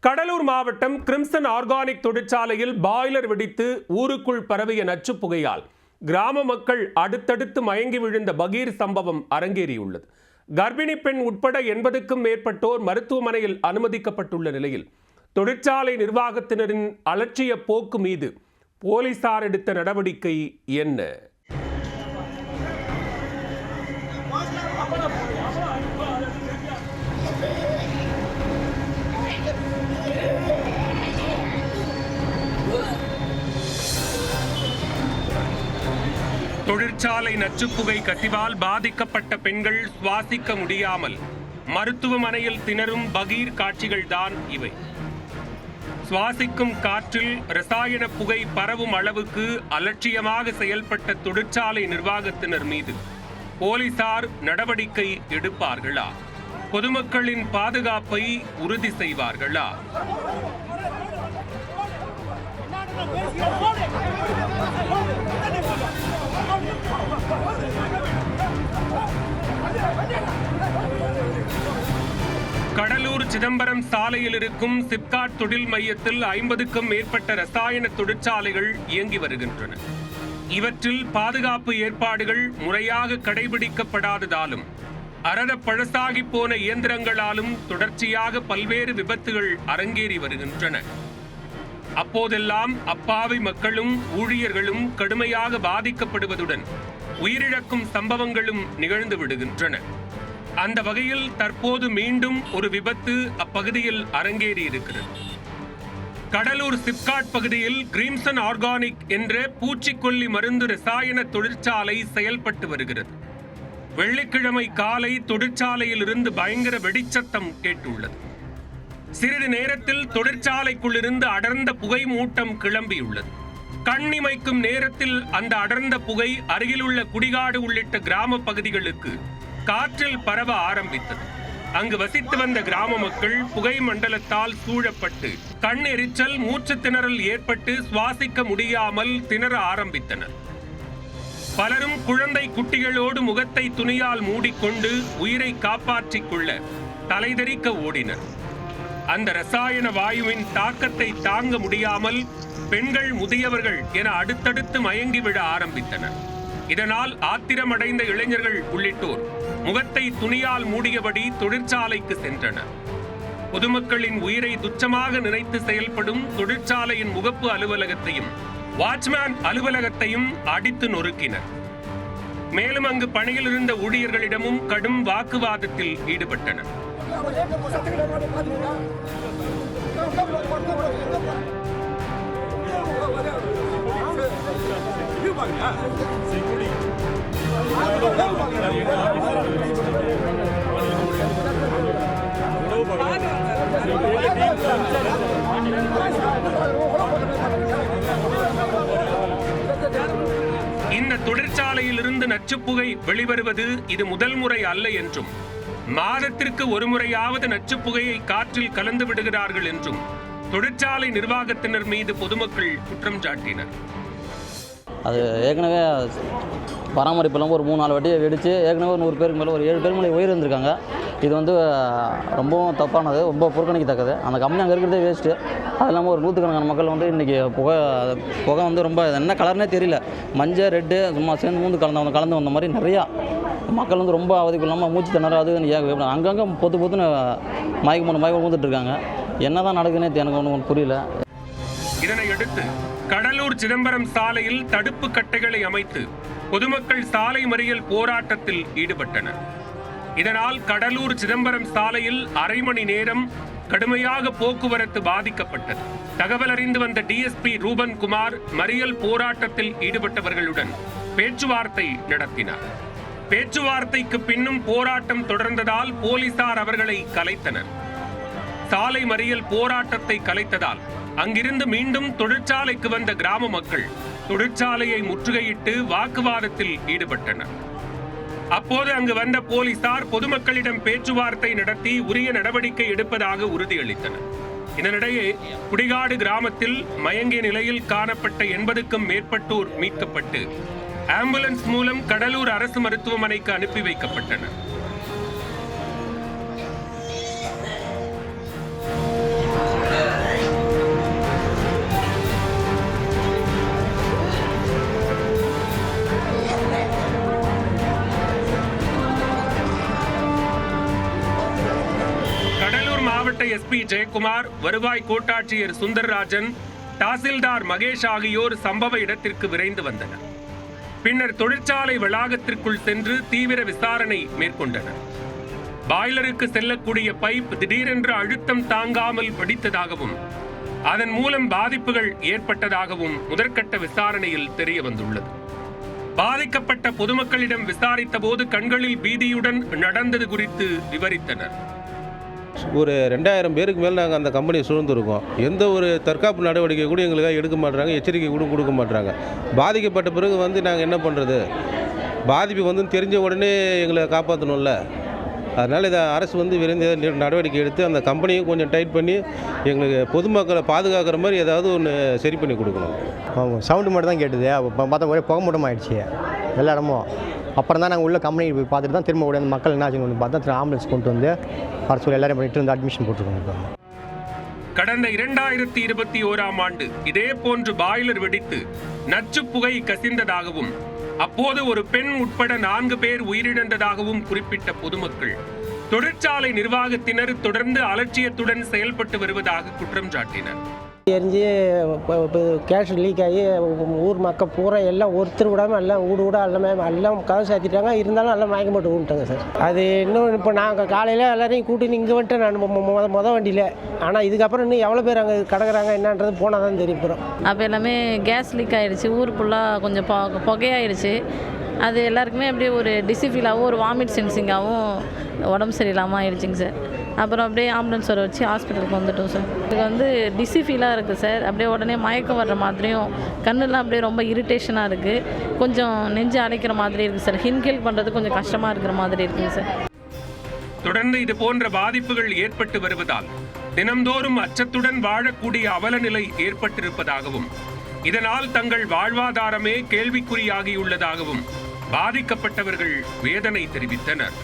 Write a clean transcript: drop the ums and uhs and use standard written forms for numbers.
கடலூர் மாவட்டம் crimson organic தொழிற்சாலையில் boiler வெடித்து ஊருக்குள் பரவிய நச்சு புகையால் கிராம மக்கள் அடுத்தடுத்து மயங்கி விழுந்த பகீர் சம்பவம் அரங்கேறியுள்ளது. கர்ப்பிணி பெண் உட்பட 80க்கும் மேற்பட்டோர் மருத்துவமனையில் அனுமதிக்கப்பட்டுள்ள நிலையில் தொழிற்சாலை நிர்வாகத்தினரின் அலட்சிய போக்கு மீது போலீசார் எடுத்த நடவடிக்கை என்ன? தொழிற்சாலை நச்சுப்புகை கசிவால் பாதிக்கப்பட்ட பெண்கள் சுவாசிக்க முடியாமல் மருத்துவமனையில் திணறும் பகீர் காட்சிகள் தான் இவை. சுவாசிக்கும் காற்றில் ரசாயன புகை பரவும் அளவுக்கு அலட்சியமாக செயல்பட்ட தொழிற்சாலை நிர்வாகத்தினர் மீது போலீசார் நடவடிக்கை எடுப்பார்களா? பொதுமக்களின் பாதுகாப்பை உறுதி செய்வார்களா? கடலூர் சிதம்பரம் சாலையில் இருக்கும் சிப்காட் தொழில் மையத்தில் 50க்கும் மேற்பட்ட ரசாயன தொழிற்சாலைகள் இயங்கி வருகின்றன. இவற்றில் பாதுகாப்பு ஏற்பாடுகள் முறையாக கடைபிடிக்கப்படாததாலும் அரத பழசாகி போன இயந்திரங்களாலும் தொடர்ச்சியாக பல்வேறு விபத்துகள் அரங்கேறி வருகின்றன. அப்போதெல்லாம் அப்பாவி மக்களும் ஊழியர்களும் கடுமையாக பாதிக்கப்படுவதுடன் உயிரிழக்கும் சம்பவங்களும் நிகழ்ந்து விடுகின்றன. அந்த வகையில் தற்போது மீண்டும் ஒரு விபத்து அப்பகுதியில் அரங்கேறி இருக்கிறது. கடலூர் சிப்காட் பகுதியில் கிரிம்சன் ஆர்கானிக் என்ற பூச்சிக்கொல்லி மருந்து ரசாயன தொழிற்சாலை செயல்பட்டு வருகிறது. வெள்ளிக்கிழமை காலை தொழிற்சாலையில் இருந்து பயங்கர வெடிச்சத்தம் கேட்டுள்ளது. சிறிது நேரத்தில் தொழிற்சாலைக்குள் இருந்து அடர்ந்த புகை மூட்டம் கிளம்பியுள்ளது. கண்ணிமைக்கும் நேரத்தில் அந்த அடர்ந்த புகை அருகிலுள்ள குடிகாடு உள்ளிட்ட கிராம பகுதிகளுக்கு காற்றில் பரவ ஆரம்பித்தது. அங்கு வசித்து வந்த கிராம மக்கள் புகை மண்டலத்தால் சூழப்பட்டு கண் எரிச்சல், மூச்சு திணறல் ஏற்பட்டு சுவாசிக்க முடியாமல் திணற ஆரம்பித்தனர். பலரும் குழந்தை குட்டிகளோடு முகத்தை துணியால் மூடிக்கொண்டு உயிரை காப்பாற்றிக் கொள்ள தலைதெறிக்க ஓடினர். அந்த ரசாயன வாயுவின் தாக்கத்தை தாங்க முடியாமல் பெண்கள், முதியவர்கள் என அடுத்தடுத்து மயங்கி விட ஆரம்பித்தனர். இதனால் ஆத்திரமடைந்த இளைஞர்கள் உள்ளிட்டோர் முகத்தை துணியால் மூடியபடி தொழிற்சாலைக்கு சென்றனர். பொதுமக்களின் உயிரை துச்சமாக நினைத்து செயல்படும் தொழிற்சாலையின் முகப்பு அலுவலகத்தையும் வாட்ச்மேன் அலுவலகத்தையும் அடித்து நொறுக்கினர். மேலும் அங்கு பணியில் இருந்த ஊழியர்களிடமும் கடும் வாக்குவாதத்தில் ஈடுபட்டனர். இந்த தொழிற்சாலையில் இருந்து நச்சுப்புகை வெளிவருவது இது முதல் முறை அல்ல என்றும், மாதத்திற்கு ஒரு முறையாவது நச்சுப்புகையை காற்றில் கலந்து விடுகிறார்கள் என்றும் தொழிற்சாலை நிர்வாகத்தினர் மீது பொதுமக்கள் குற்றம் சாட்டினர். அது ஏற்கனவே பராமரிப்பெல்லாம் ஒரு 3-4 வாட்டியை வெடித்து ஏற்கனவே ஒரு 100 பேருக்கு மேலே ஒரு 7 பேர் மேலே உயிரிழந்திருக்காங்க. இது ரொம்பவும் தப்பானது, ரொம்ப புறக்கணிக்கத்தக்கது. அந்த கம்பெனி அங்கே இருக்கிறதே வேஸ்ட்டு. அது இல்லாமல் ஒரு 100கணக்கான மக்கள் இன்றைக்கி புகை ரொம்ப என்ன கலர்னே தெரியல, மஞ்சள் ரெட்டு சும்மா சேர்ந்து கலந்து வந்த மாதிரி நிறையா மக்கள் ரொம்ப அவதிப்பு இல்லாமல் மூச்சு திணறாது. அங்கங்கே பொத்துன்னு மயக்கம் ஊந்துட்டு இருக்காங்க. என்ன தான் நடக்குதுன்னே எனக்கு ஒன்றும் புரியல. இதனையடுத்து கடலூர் சிதம்பரம் சாலையில் தடுப்பு கட்டைகளை அமைத்து பொதுமக்கள் சாலை மறியல் போராட்டத்தில் ஈடுபட்டனர். இதனால் கடலூர் சிதம்பரம் சாலையில் அரை மணி நேரம் கடுமையாக போக்குவரத்து பாதிக்கப்பட்டது. தகவல் அறிந்து வந்த டிஎஸ்பி ரூபன் குமார் மறியல் போராட்டத்தில் ஈடுபட்டவர்களுடன் பேச்சுவார்த்தை நடத்தினார். பேச்சுவார்த்தைக்கு பின்னும் போராட்டம் தொடர்ந்ததால் போலீசார் அவர்களை கலைத்தனர். சாலை மறியல் போராட்டத்தை கலைத்ததால் அங்கிருந்து மீண்டும் தொழிற்சாலைக்கு வந்த கிராம மக்கள் தொழிற்சாலையை முற்றுகையிட்டு வாக்குவாதத்தில் ஈடுபட்டனர். அப்போது அங்கு வந்த போலீசார் பொதுமக்களிடம் பேச்சுவார்த்தை நடத்தி உரிய நடவடிக்கை எடுப்பதாக உறுதியளித்தனர். இதனிடையே குடிகாடு கிராமத்தில் மயங்கிய நிலையில் காணப்பட்ட 80க்கும் மேற்பட்டோர் மீட்கப்பட்டு ஆம்புலன்ஸ் மூலம் கடலூர் அரசு மருத்துவமனைக்கு அனுப்பி வைக்கப்பட்டனர். டிஎஸ்பி ஜெயக்குமார், வருவாய் கோட்டாட்சியர் சுந்தர்ராஜன், தாசில்தார் மகேஷ் ஆகியோர் சம்பவ இடத்திற்கு விரைந்து வந்தனர். பின்னர் தொழிற்சாலை வளாகத்திற்குள் சென்று தீவிர விசாரணை மேற்கொண்டனர். பாய்லருக்கு செல்லக்கூடிய பைப் திடீரென்று அழுத்தம் தாங்காமல் வெடித்ததாகவும் அதன் மூலம் பாதிப்புகள் ஏற்பட்டதாகவும் முதற்கட்ட விசாரணையில் தெரிய வந்துள்ளது. பாதிக்கப்பட்ட பொதுமக்களிடம் விசாரித்த போது கண்களில் பீதியுடன் நடந்தது குறித்து விவரித்தனர். ஒரு 2000 பேருக்கு மேலே நாங்கள் அந்த கம்பெனியை சூழ்ந்துருக்கோம். எந்த ஒரு தற்காப்பு நடவடிக்கை கூட எங்களுக்காக எடுக்க மாட்டுறாங்க, எச்சரிக்கை கூட கொடுக்க மாட்டுறாங்க. பாதிக்கப்பட்ட பிறகு நாங்கள் என்ன பண்ணுறது? பாதிப்பு தெரிஞ்ச உடனே எங்களை காப்பாற்றணும்ல. அதனால் இதை அரசு விரைந்து நடவடிக்கை எடுத்து அந்த கம்பெனியும் கொஞ்சம் டைட் பண்ணி எங்களுக்கு பொதுமக்களை பாதுகாக்கிற மாதிரி ஏதாவது ஒன்று சரி பண்ணி கொடுக்கணும். சவுண்டு மட்டும் தான் கேட்டுது. அப்போ பார்த்தா ஒரே புகை மூட்டம் ஆகிடுச்சு எல்லா இடமும். அப்புறம் தான் நாங்கள் உள்ள கம்பெனி போய் பார்த்துட்டு தான் திரும்ப உடனே மக்கள் என்ன ஆச்சுன்னு பார்த்தா ஆம்புலன்ஸ் கொண்டு வந்து வர சொல்லி எல்லாரும் பண்ணிட்டு வந்து அட்மிஷன் போட்டுருக்கோம். கடந்த 2021ஆம் ஆண்டு இதே போன்று பாய்லர் வெடித்து நச்சு புகை கசிந்ததாகவும் அப்போது ஒரு பெண் உட்பட 4 பேர் உயிரிழந்ததாகவும் குறிப்பிட்ட பொதுமக்கள் தொழிற்சாலை நிர்வாகத்தினர் தொடர்ந்து அலட்சியத்துடன் செயல்பட்டு வருவதாக குற்றம் சாட்டினர். எரிஞ்சு கேஸ் லீக் ஆகி ஊர் மக்கள் பூரா எல்லாம் ஒருத்தர் விடாமல் எல்லாம் ஊடு எல்லாம் கதை சாத்திட்டாங்க. இருந்தாலும் எல்லாம் மயக்கம் போட்டு விட்டாங்க சார். அது இன்னும் இப்போ நாங்கள் காலையில் எல்லாரையும் கூட்டின்னு இங்கே வந்துட்டு நான் மொதல் வண்டியில். ஆனால் இதுக்கப்புறம் இன்னும் எவ்வளோ பேர் அங்கே கிடக்குறாங்க என்னன்றது போனால் தான் தெரியும். போகிறோம் அப்போ எல்லாமே கேஸ் லீக் ஆகிடுச்சு. ஊர் ஃபுல்லாக கொஞ்சம் புகையாயிடுச்சு. அது எல்லாருக்குமே அப்படியே ஒரு டிசிஃபீலாகவும் ஒரு வாமிட் சென்சிங்காகவும் உடம்பு சரியில்லாமல் ஆயிடுச்சுங்க சார். அப்புறம் அப்படியே ஆம்புலன்ஸ் வர வச்சு ஹாஸ்பிட்டலுக்கு வந்துட்டோம் சார். இதுக்கு டிசிஃபீலாக இருக்குது சார். அப்படியே உடனே மயக்கம் வர்ற மாதிரியும் கண்ணெல்லாம் அப்படியே ரொம்ப இரிட்டேஷனாக இருக்குது. கொஞ்சம் நெஞ்சு அடைக்கிற மாதிரி இருக்குது சார். இன்ஹேல் பண்ணுறது கொஞ்சம் கஷ்டமாக இருக்கிற மாதிரி இருக்குங்க சார். தொடர்ந்து இது போன்ற பாதிப்புகள் ஏற்பட்டு வருவதால் தினம்தோறும் அச்சத்துடன் வாழக்கூடிய அவலநிலை ஏற்பட்டிருப்பதாகவும் இதனால் தங்கள் வாழ்வாதாரமே கேள்விக்குறியாகியுள்ளதாகவும் பாதிக்கப்பட்டவர்கள் வேதனை தெரிவித்தனர்.